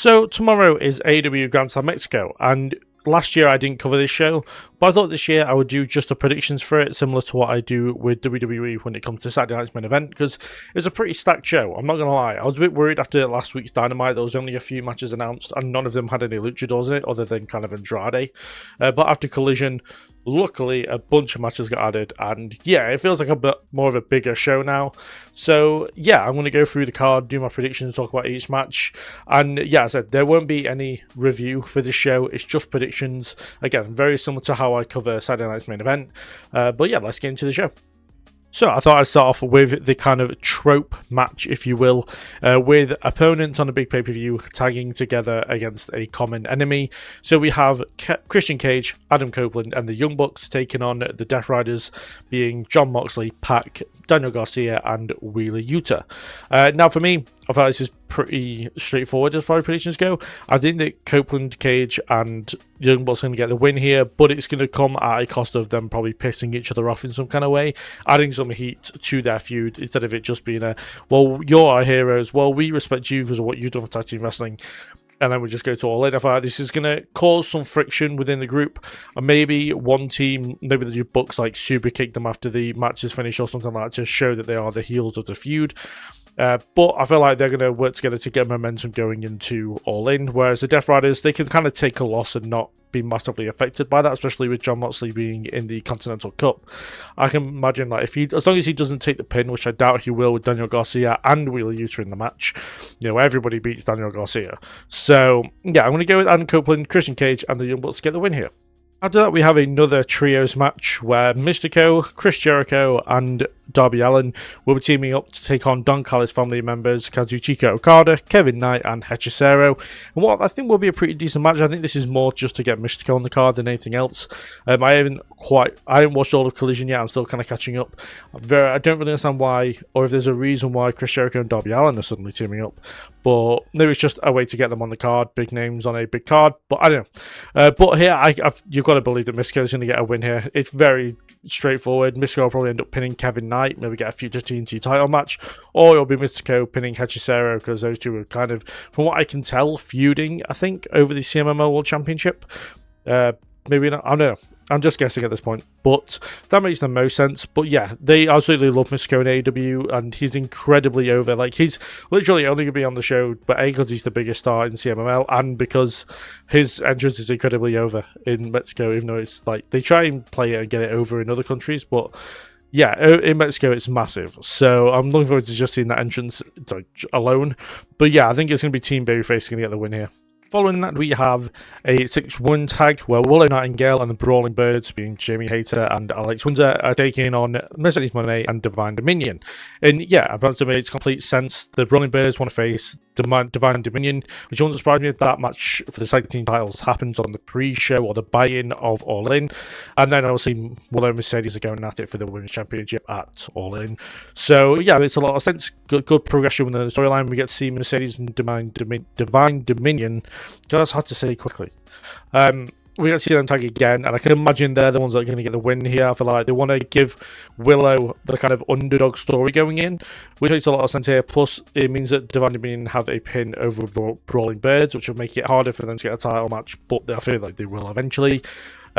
So tomorrow is AEW Grand Slam Mexico, and last year I didn't cover this show, but I thought this year I would do just the predictions for it, similar to what I do with WWE when it comes to Saturday Night's main event, because it's a pretty stacked show. I'm not going to lie, I was a bit worried after last week's Dynamite. There was only a few matches announced, and none of them had any luchadors in it, other than kind of Andrade. But after Collision, luckily a bunch of matches got added, and yeah, it feels like a bit more of a bigger show now. So yeah, I'm going to go through the card, do my predictions, talk about each match, and yeah, as I said, there won't be any review for this show, it's just predictions. Again, very similar to how I cover Saturday Night's main event, but yeah, let's get into the show. So I thought I'd start off with the kind of trope match, if you will, with opponents on a big pay-per-view tagging together against a common enemy. So we have Christian Cage, Adam Copeland, and the Young Bucks taking on the Death Riders, being Jon Moxley, Pac, Daniel Garcia, and Wheeler Yuta. Now for me, I thought this is pretty straightforward as far as predictions go. I think that Copeland, Cage, and Young Bucks are going to get the win here, but it's going to come at a cost of them probably pissing each other off in some kind of way, adding some heat to their feud instead of it just being a, well, you're our heroes, well, we respect you because of what you've done for tag team wrestling, and then we just go to all in. I thought this is going to cause some friction within the group, and maybe one team, maybe the Bucks like super kick them after the match is finished or something like that to show that they are the heels of the feud. But I feel like they're going to work together to get momentum going into All In, whereas the Death Riders, they can kind of take a loss and not be massively affected by that, especially with Jon Moxley being in the Continental Cup. I can imagine, like, if he, as long as he doesn't take the pin, which I doubt he will with Daniel Garcia and Wheeler Yuta in the match, you know, everybody beats Daniel Garcia. So yeah, I'm going to go with Adam Copeland, Christian Cage, and the Young Bucks to get the win here. After that, we have another trios match where Mystico, Chris Jericho, and Darby Allin will be teaming up to take on Don Callis family members Kazuchika Okada, Kevin Knight, and Hechicero. And what I think will be a pretty decent match. I think this is more just to get Mystico on the card than anything else. I haven't watched all of Collision yet. I'm still kind of catching up. I don't really understand why, or if there's a reason why Chris Jericho and Darby Allin are suddenly teaming up. But maybe it's just a way to get them on the card, big names on a big card. But I don't know. But here, you've got to believe that Mystico is going to get a win here. It's very straightforward. Mystico will probably end up pinning Kevin Knight, maybe get a future TNT title match, or it'll be Mystico pinning Hechicero, because those two are kind of, from what I can tell, feuding, I think, over the CMMO World Championship. Maybe not, I don't know. I'm just guessing at this point, but that makes the most sense. But yeah, they absolutely love Mystico in AEW, and he's incredibly over. Like, he's literally only going to be on the show, but A, because he's the biggest star in CMML, and because his entrance is incredibly over in Mexico, even though it's like, they try and play it and get it over in other countries, but yeah, in Mexico it's massive. So I'm looking forward to just seeing that entrance alone. But yeah, I think it's going to be Team Babyface going to get the win here. Following that, we have a 6-1 tag where Willow Nightingale and the Brawling Birds, being Jamie Hayter and Alex Windsor, are taking on Mercedes Moné and Divine Dominion. And yeah, I thought it made complete sense. The Brawling Birds want to face Divine Dominion, which won't surprise me if that match for the tag team titles happens on the pre-show or the buy-in of All In. And then obviously Willow and Mercedes are going at it for the Women's Championship at All In. So yeah, it's a lot of sense. Good progression within the storyline. We get to see Mercedes and Divine Dominion. That's hard to say quickly. We get to see them tag again, and I can imagine they're the ones that are going to get the win here. I feel like they want to give Willow the kind of underdog story going in, which makes a lot of sense here. Plus, it means that Divine Dominion have a pin over Brawling Birds, which will make it harder for them to get a title match, but I feel like they will eventually.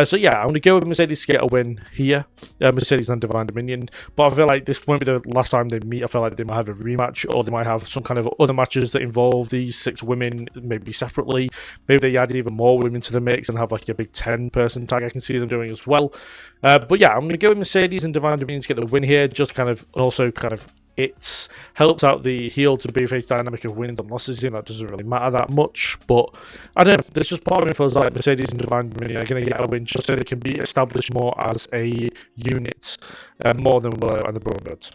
So yeah, I'm going to go with Mercedes to get a win here, Mercedes and Divine Dominion, but I feel like this won't be the last time they meet. I feel like they might have a rematch, or they might have some kind of other matches that involve these 6 women, maybe separately. Maybe they add even more women to the mix and have like a big 10-person tag. I can see them doing as well. But yeah, I'm going to go with Mercedes and Divine Dominion to get the win here, just kind of, also kind of, it helps out the heel to babyface dynamic of wins and losses, and that doesn't really matter that much. But I don't know, there's just part of me feels like Mercedes and Divine Dominion are going to get a win just so they can be established more as a unit, more than Willow and the Brawling Birds.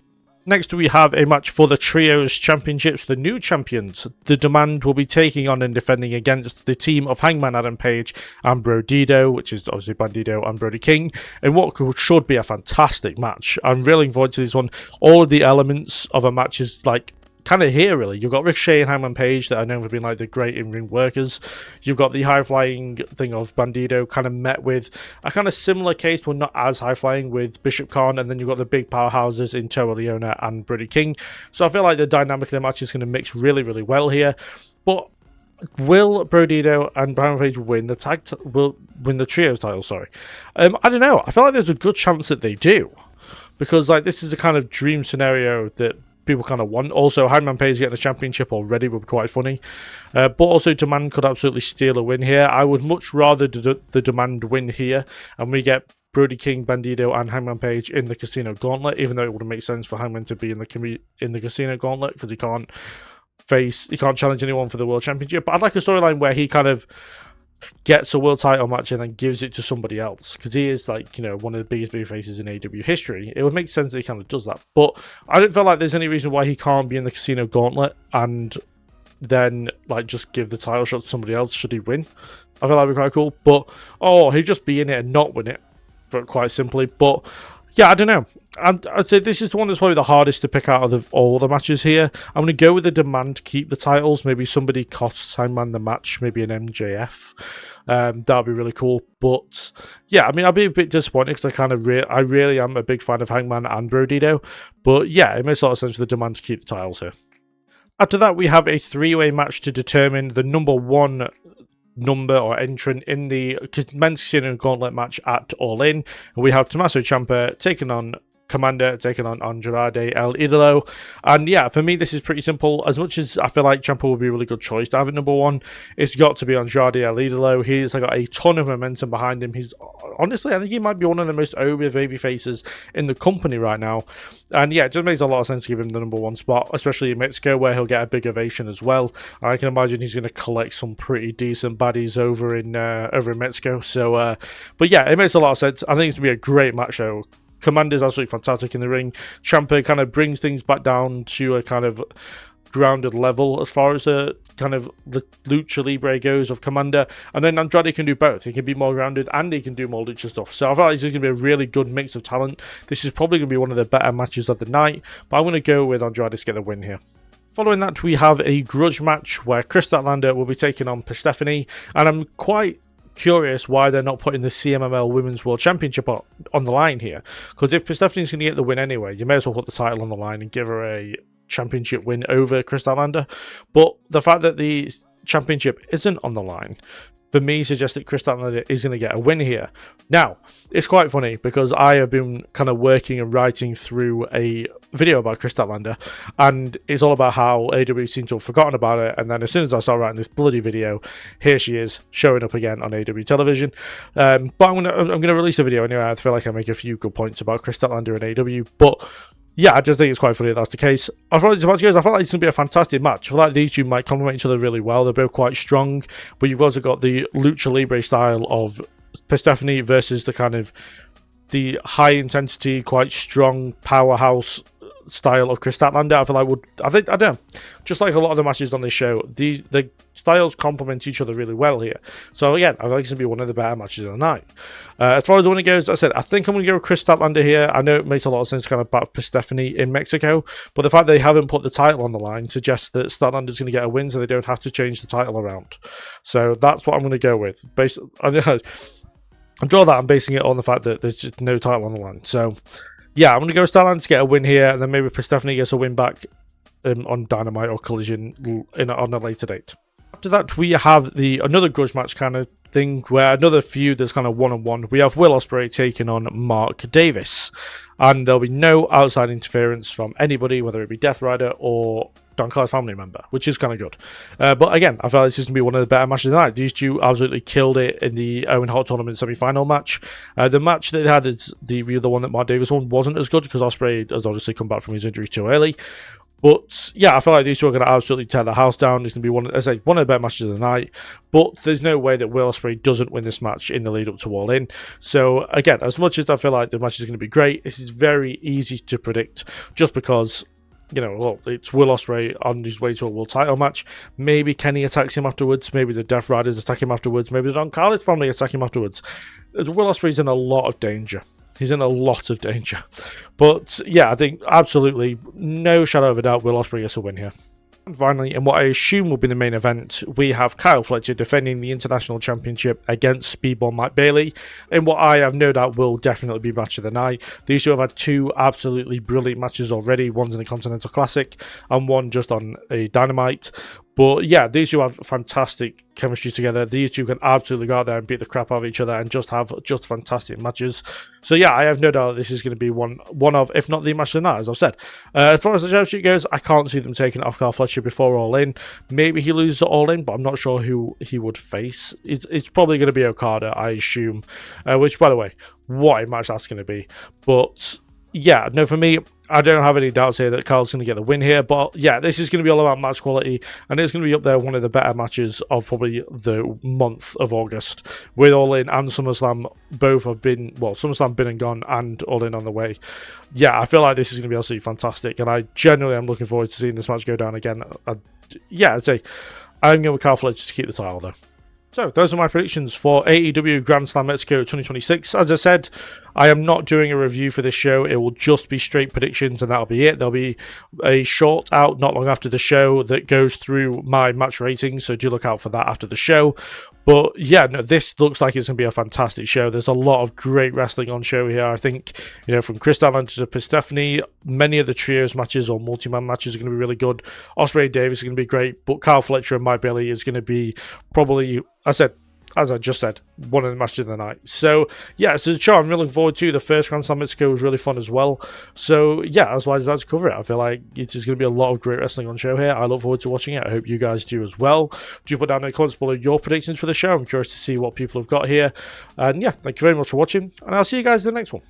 Next, we have a match for the Trios Championships. The new champions, The Demand, will be taking on and defending against the team of Hangman Adam Page and Brodido, which is obviously Bandido and Brody King, in what should be a fantastic match. I'm really looking forward to this one. All of the elements of a match is like kind of here, really. You've got Ricochet and Hangman Page that are known for being like the great in-ring workers. You've got the high-flying thing of Bandido kind of met with a kind of similar case, but not as high-flying, with Bishop Khan, and then you've got the big powerhouses in Toa Leona and Brody King. So I feel like the dynamic of the match is going to mix really, really well here. But will Brodito and Brian Page win the will win the trios title? Sorry, I don't know. I feel like there's a good chance that they do, because like this is the kind of dream scenario that people kind of want. Also, Hangman Page getting the championship already would be quite funny, but also Demand could absolutely steal a win here. I would much rather the Demand win here, and we get Brody King, Bandito, and Hangman Page in the Casino Gauntlet, even though it wouldn't make sense for Hangman to be in the Casino Gauntlet because he can't challenge anyone for the World Championship. But I'd like a storyline where he kind of gets a world title match and then gives it to somebody else, because he is like, one of the biggest baby faces in AEW history. It would make sense that he kind of does that, but I don't feel like there's any reason why he can't be in the Casino Gauntlet and then like just give the title shot to somebody else should he win. I feel like that'd be quite cool, but he'd just be in it and not win it, quite simply. But yeah, I don't know. I'd say this is the one that's probably the hardest to pick out of all the matches here. I'm going to go with the Demand to keep the titles. Maybe somebody costs Hangman the match, maybe an MJF. That would be really cool. But yeah, I mean, I'll be a bit disappointed because I really am a big fan of Hangman and Brodito. But yeah, it makes a lot of sense for the Demand to keep the titles here. After that, we have a three-way match to determine the number one entrant in the men's Casino Gauntlet match at All In. And we have Tommaso Ciampa taking on Commander, taking on Andrade El Idolo. And yeah, for me, this is pretty simple. As much as I feel like Ciampa would be a really good choice to have at number one, it's got to be Andrade El Idolo. He's got a ton of momentum behind him. He's honestly, I think he might be one of the most over baby faces in the company right now. And yeah, it just makes a lot of sense to give him the number one spot, especially in Mexico, where he'll get a big ovation as well. I can imagine he's going to collect some pretty decent baddies over in Mexico. So, but yeah, it makes a lot of sense. I think it's going to be a great match though. Commander's absolutely fantastic in the ring. Ciampa kind of brings things back down to a kind of grounded level as far as the lucha libre goes of Commander, and then Andrade can do both. He can be more grounded and he can do more lucha stuff. So I feel like this is going to be a really good mix of talent. This is probably going to be one of the better matches of the night, but I'm going to go with Andrade to get the win here. Following that, we have a grudge match where Chris Statlander will be taking on Persephone, and I'm quite curious why they're not putting the CMLL Women's World Championship on the line here, because if Persephone's going to get the win anyway, you may as well put the title on the line and give her a championship win over Chris Statlander. But the fact that the championship isn't on the line, for me, suggests that Chris Statlander is going to get a win here. Now, it's quite funny because I have been kind of working and writing through a video about Chris Statlander, and it's all about how AEW seems to have forgotten about it, and then as soon as I start writing this bloody video, here she is showing up again on AEW television. But I'm gonna release a video anyway. I feel like I make a few good points about Chris Statlander and AEW, but yeah, I just think it's quite funny that that's the case. I feel like it's going to be a fantastic match. I feel like these two might complement each other really well. They're both quite strong, but you've also got the lucha libre style of Persephone versus the kind of the high intensity, quite strong powerhouse style of Chris Statlander. I don't know, just like a lot of the matches on this show, the styles complement each other really well here. So again, I think it's going to be one of the better matches of the night. As far as the winner goes, as I said, I think I'm going to go with Chris Statlander here. I know it makes a lot of sense kind of back Persephone in Mexico, but the fact they haven't put the title on the line suggests that Statlander's going to get a win, so they don't have to change the title around. So that's what I'm going to go with. I draw that. I'm basing it on the fact that there's just no title on the line. So yeah, I'm going to go Statlander to get a win here, and then maybe Persephone gets a win back on Dynamite or Collision on a later date. After that, we have another grudge match kind of thing, where another feud that's kind of one-on-one. We have Will Ospreay taking on Mark Davis, and there'll be no outside interference from anybody, whether it be Death Rider or Don Callis family member, which is kind of good. But again, I feel like this is going to be one of the better matches of the night. These two absolutely killed it in the Owen Hart Tournament semi-final match. The match that they had is the one that Mark Davis won wasn't as good because Ospreay has obviously come back from his injuries too early. But yeah, I feel like these two are going to absolutely tear the house down. It's going to be one of the better matches of the night. But there's no way that Will Ospreay doesn't win this match in the lead up to All In. So again, as much as I feel like the match is going to be great, this is very easy to predict just because, it's Will Ospreay on his way to a world title match. Maybe Kenny attacks him afterwards. Maybe the Death Riders attack him afterwards. Maybe the Don Callis family attack him afterwards. Will Ospreay's in a lot of danger. He's in a lot of danger. But yeah, I think absolutely no shadow of a doubt Will Ospreay gets a win here. And finally, in what I assume will be the main event, we have Kyle Fletcher defending the International Championship against Speedball Matt Bailey, in what I have no doubt will definitely be match of the night. These two have had two absolutely brilliant matches already. One's in the Continental Classic and one just on a Dynamite. But yeah, these two have fantastic chemistry together. These two can absolutely go out there and beat the crap out of each other and just have just fantastic matches. So yeah, I have no doubt this is going to be one of, if not the match of the night, as I've said. As far as the championship goes, I can't see them taking it off Carl Fletcher before All In. Maybe he loses All In, but I'm not sure who he would face. It's probably going to be Okada, I assume. Which, by the way, what a match that's going to be. But yeah, no, for me, I don't have any doubts here that Carl's going to get the win here. But yeah, this is going to be all about match quality, and it's going to be up there, one of the better matches of probably the month of August, with All In and SummerSlam both have been, well, SummerSlam been and gone, and All In on the way. Yeah, I feel like this is going to be absolutely fantastic, and I genuinely am looking forward to seeing this match go down again. Yeah, I'd say I'm going with Carl Fletcher to keep the title, though. So, those are my predictions for AEW Grand Slam Mexico 2026. As I said, I am not doing a review for this show. It will just be straight predictions, and that'll be it. There'll be a short out not long after the show that goes through my match ratings, so do look out for that after the show. But yeah, no, this looks like it's going to be a fantastic show. There's a lot of great wrestling on show here. I think, you know, from Chris Allen to Persephone, many of the trios matches or multi-man matches are going to be really good. Ospreay Davis is going to be great, but Kyle Fletcher and Mike Bailey is going to be probably, as I just said, one of the matches of the night. So yeah, it's a show I'm really looking forward to. The first Grand Slam Mexico was really fun as well. So yeah, that's why I decided to cover it. I feel like it's just going to be a lot of great wrestling on show here. I look forward to watching it. I hope you guys do as well. Do put down in the comments below your predictions for the show. I'm curious to see what people have got here. And yeah, thank you very much for watching, and I'll see you guys in the next one.